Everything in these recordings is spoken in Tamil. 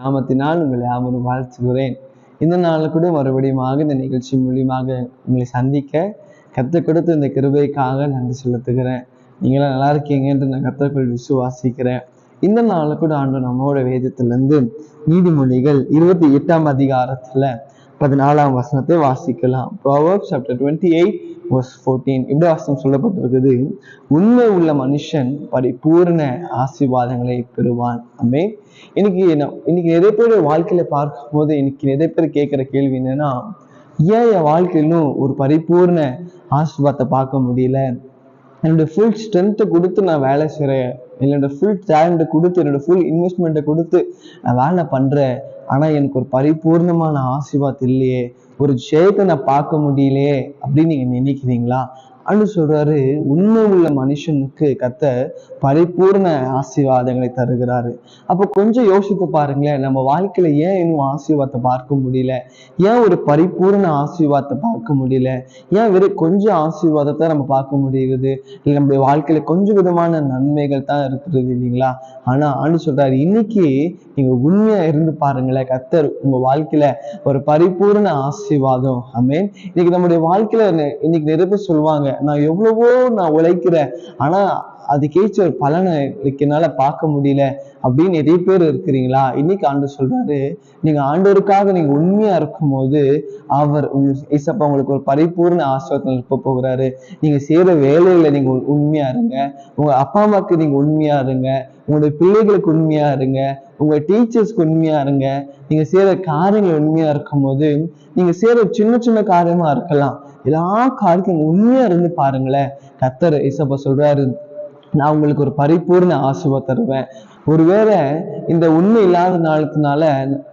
நாமத்தினால் உங்களை யாவரும் வாழ்த்துகிறேன். இந்த நாளில் கூட மறுபடியும் இந்த நிகழ்ச்சி மூலியமாக உங்களை சந்திக்க கற்றுக் கொடுத்து இந்த கிருபைக்காக நன்றி செலுத்துகிறேன். நீங்களாம் நல்லா இருக்கீங்க என்று நான் கர்த்தருக்குள் விசுவாசிக்கிறேன். இந்த நாளில் கூட ஆண்டவர் நம்மோட வேதத்திலிருந்து நீதிமொழிகள் 28ஆம் அதிகாரத்துல 14ஆம் வசனத்தை வாசிக்கலாம். Proverbs chapter 28 verse 14 இப்படி வசனம் சொல்லப்பட்டிருக்குது. உண்மை உள்ள மனுஷன் பரிபூர்ண ஆசீர்வாதங்களை பெறுவான். ஆமென். இன்னைக்கு நிறைய பேர் வாழ்க்கையில பார்க்கும் போது இன்னைக்கு நிறைய பேர் கேட்கிற கேள்வி என்னன்னா, ஏன் என் வாழ்க்கையிலும் ஒரு பரிபூர்ண ஆசீர்வாதத்தை பார்க்க முடியல? என்னோட ஃபுல் ஸ்ட்ரென்த்தை கொடுத்து நான் வேலை செய்கிறேன், என்னோட ஃபுல் டேலண்ட்டை கொடுத்து, என்னோட ஃபுல் இன்வெஸ்ட்மெண்ட்டை கொடுத்து நான் வேலை பண்ணுறேன். ஆனால் எனக்கு ஒரு பரிபூர்ணமான ஆசீர்வாதம் இல்லையே, ஒரு ஜெயத்தை நான் பார்க்க முடியலையே அப்படின்னு நீங்கள் நினைக்கிறீங்களா? அன்னு சொல்றாரு, உண்மை உள்ள மனுஷனுக்கு கர்த்தர் பரிபூர்ண ஆசீர்வாதங்களை தருகிறாரு. அப்போ கொஞ்சம் யோசித்து பாருங்களேன், நம்ம வாழ்க்கையில ஏன் இன்னும் ஆசீர்வாதத்தை பார்க்க முடியல? ஏன் ஒரு பரிபூர்ண ஆசீர்வாதத்தை பார்க்க முடியல? ஏன் வெறும் கொஞ்சம் ஆசீர்வாதத்தை நம்ம பார்க்க முடியுது? இல்லை நம்முடைய வாழ்க்கையில கொஞ்சம் விதமான நன்மைகள் தான் இருக்கிறது இல்லைங்களா? ஆனா ஆண்டு சொல்றாரு, இன்னைக்கு நீங்க உண்மையா இருந்து பாருங்களேன், கர்த்தர் உங்க வாழ்க்கையில ஒரு பரிபூர்ண ஆசீர்வாதம். ஆமென். இன்னைக்கு நம்முடைய வாழ்க்கையில இன்னைக்கு நிறைய பேர் சொல்லுவாங்க, நான் எவ்வளவோ நான் உழைக்கிறேன், ஆனா அதுக்கேற்ற ஒரு பலனை என்னால பார்க்க முடியல அப்படின்னு நிறைய பேர் இருக்கிறீங்களா? இன்னைக்கு ஆண்டவர் சொல்றாரு, நீங்க ஆண்டவருக்காக நீங்க உண்மையா இருக்கும் போது அவர் ஏசப்பா உங்களுக்கு ஒரு பரிபூர்ண ஆசீர்வாதம் இருக்க போகிறாரு. நீங்க செய்யற வேலையில நீங்க உண்மையா இருங்க, உங்க அப்பா அம்மாவுக்கு நீங்க உண்மையா இருங்க, உங்களுடைய பிள்ளைகளுக்கு உண்மையா இருங்க, உங்க டீச்சர்ஸ்க்கு உண்மையா இருங்க. நீங்க செய்யற காரியங்கள் உண்மையா இருக்கும் போது, நீங்க செய்யற சின்ன சின்ன காரியமா இருக்கலாம், எல்லா காரியத்தையும் உண்மையா இருந்து பாருங்களேன். கர்த்தர் ஏசப்பா சொல்றாரு, நான் உங்களுக்கு ஒரு பரிபூர்ண ஆசீர்வாதம் தருவேன். ஒருவேளை இந்த உண்மை இல்லாத நாளத்தினால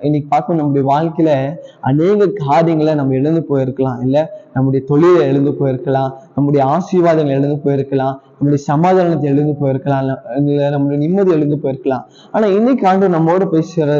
இன்னைக்கு பார்க்கணும், நம்முடைய வாழ்க்கையில அநேக காரியங்களை நம்ம இழந்து போயிருக்கலாம். இல்லை நம்முடைய தொழிலை எழுந்து போயிருக்கலாம், நம்முடைய ஆசீர்வாதங்கள் எழுந்து போயிருக்கலாம், நம்முடைய சமாதானத்தை எழுந்து போயிருக்கலாம், இல்லை நம்முடைய நிம்மதி எழுந்து போயிருக்கலாம். ஆனா இன்னைக்கு ஆண்டு நம்மோட பேசுகிற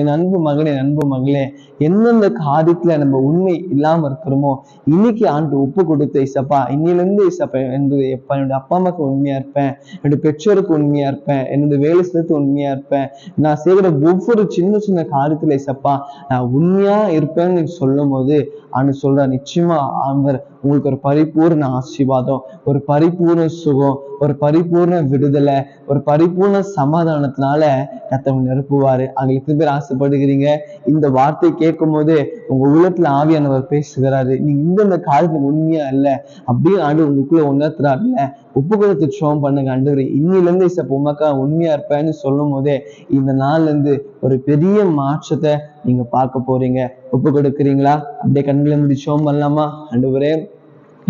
என் அன்பு மகனே, என் அன்பு மகளே, எந்தெந்த காரியத்துல நம்ம உண்மை இல்லாம இருக்கிறோமோ இன்னைக்கு ஆண்டு ஒப்பு கொடுத்து, இசப்பா இன்னிலிருந்து இசப்பா என்னுடைய அப்பா அம்மாவுக்கு உண்மையா இருப்பேன், என்னுடைய பெற்றோருக்கு உண்மையா இருப்பேன், என்னுடைய வேலை செய்யறதுக்கு உண்மையா இருப்பேன், நான் செய்கிற ஒவ்வொரு சின்ன சின்ன காரியத்துல இசப்பா நான் உண்மையா இருப்பேன்னு சொல்லும் போது ஆண்டு சொல்ற, நிச்சயமா அவர் உங்களுக்கு ஒரு பரிபூர்ண ஆசீர்வாதம், ஒரு பரிபூர்ண சுகம், ஒரு பரிபூர்ண விடுதலை, ஒரு பரிபூர்ண சமாதானத்தினால கர்த்தர் நிரப்புவாரு. அங்க எத்தனை பேர் ஆசைப்படுகிறீங்க? இந்த வார்த்தை கேட்கும் போது உங்க உள்ளத்துல ஆவியானவர் பேசுகிறாரு, நீங்க இந்த காரியத்துக்கு உண்மையா இல்லை அப்படின்னு ஆண்டு உங்களுக்குள்ள உணர்த்துறாருல்ல, ஒப்பு கொடுத்து ஜெபம் பண்ணுங்க. ஆண்டவரே, இன்னில இருந்து இசப்பா உமக்கா உண்மையா இருப்பேன்னு சொல்லும் போதே இந்த நாள்ல இருந்து ஒரு பெரிய மாற்றத்தை நீங்க பார்க்க போறீங்க. ஒப்பு கொடுக்குறீங்களா? அப்படியே கண்களை மூடி ஜெபம் பண்ணலாமா? ஆண்டவரே,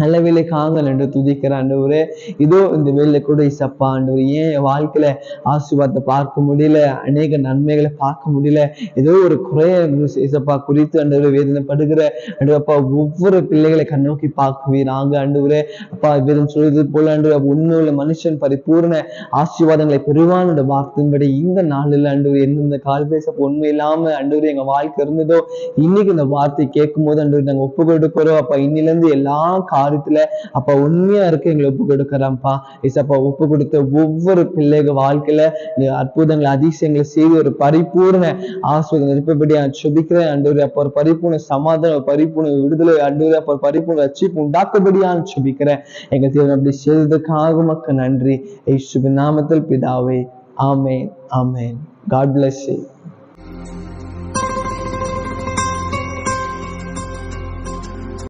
நல்ல வேலைக்காக என்று துதிக்கிற ஆண்டவரே, இதோ இந்த வேலையில கூட இசப்பா ஆண்டவர், ஏன் வாழ்க்கையில ஆசீர்வாதத்தை பார்க்க முடியல, அநேக நன்மைகளை பார்க்க முடியல, ஏதோ ஒரு குறைய இசப்பா குறித்து ஆண்டவரே வேதனைப்படுகிற ஆண்டவரப்பா ஒவ்வொரு பிள்ளைகளை கண்ணோக்கி பார்க்குவீராங்க. ஆண்டவரே அப்பா, வேதம் சொல்றது போல ஆண்டவர் உண்மையுள்ள மனுஷன் பரிபூர்ண ஆசீர்வாதங்களை பெறுவான் என்ற வார்த்தையின்படி இந்த நாளில் ஆண்டவர் எந்தெந்த காலத்துல இசப்பா உண்மை இல்லாம ஆண்டவர் எங்க வாழ்க்கை இருந்ததோ இன்னைக்கு இந்த வார்த்தை கேட்கும் போது ஆண்டவர் நாங்க ஒப்பு கொடுக்கிறோம். அப்பா இன்னில இருந்து எல்லா காரியத்துல அப்பா உண்மையா இருக்க எங்களை ஒப்பு கொடுக்கிறோம்ப்பா. இசப்பா ஒப்பு கொடுத்த ஒவ்வொரு பிள்ளைகள் வாழ்க்கையில அற்புதங்களை அதிசயங்களை செய்து ஒரு பரிபூர்ண ஆசீர்வாதம் இருப்பபடியா சுபிக்கிறேன். ஆண்டவரே அப்ப ஒரு பரிபூர்ண சமாதானம், ஒரு பரிபூர்ண விடுதலை, ஆண்டவரே அப்ப ஒரு பரிபூர்ண ரட்சிப்பு உண்டாக்கும்படியான்னு சுபிக்கிறேன். எங்க தேவன் அப்படி செய்ததுக்காக மக்கள் நன்றி. இயேசுவின் நாமத்தில் பிதாவே, ஆமென், ஆமென். God bless you.